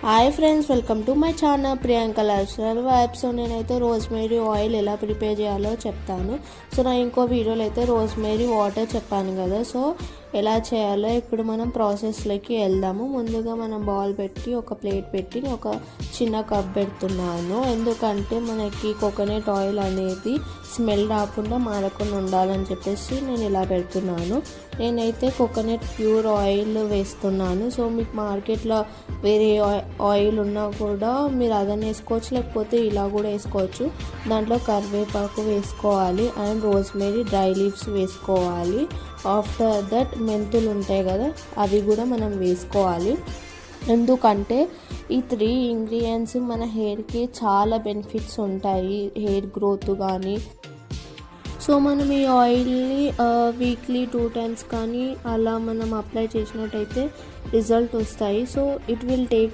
Hi friends, welcome to my channel Priyanka lifestyle vibes. So నేనైతే rosemary oil ఎలా prepare చేయాలో చెప్తాను. సో నా ఇంకో వీడియోలో అయితే రోజ్మేరీ వాటర్ చెప్పాను కదా. సో ఎలా చేయాలో ఇప్పుడు మనం ప్రాసెస్లోకి వెళ్దాము. ముందుగా మనం బౌల్ పెట్టి ఒక ప్లేట్ పెట్టి ఒక చిన్న కప్ పెడుతున్నాను. ఎందుకంటే మనకి కోకోనట్ ఆయిల్ అనేది స్మెల్ రాకుండా మాడకుండా ఉండాలని చెప్పేసి నేను ఇలా పెడుతున్నాను. నేనైతే కోకోనట్ ప్యూర్ ఆయిల్ వేస్తున్నాను. సో మీకు మార్కెట్లో వేరే ఆయిల్ ఉన్నా కూడా మీరు అదన్నీ వేసుకోవచ్చు, లేకపోతే ఇలా కూడా వేసుకోవచ్చు. దాంట్లో కరివేపాకు వేసుకోవాలి అండ్ రోజ్మేరీ డ్రై లీవ్స్ వేసుకోవాలి. ఆఫ్టర్ దట్ మెంతులు ఉంటాయి కదా, అవి కూడా మనం వేసుకోవాలి. ఎందుకంటే ఈ 3 ఇంగ్రీడియంట్స్ మన హెయిర్కి చాలా బెనిఫిట్స్ ఉంటాయి, హెయిర్ గ్రోత్ కానీ. సో మనం ఈ ఆయిల్ని వీక్లీ 2 times కానీ అలా మనం అప్లై చేసినట్టయితే రిజల్ట్ వస్తాయి. So it will take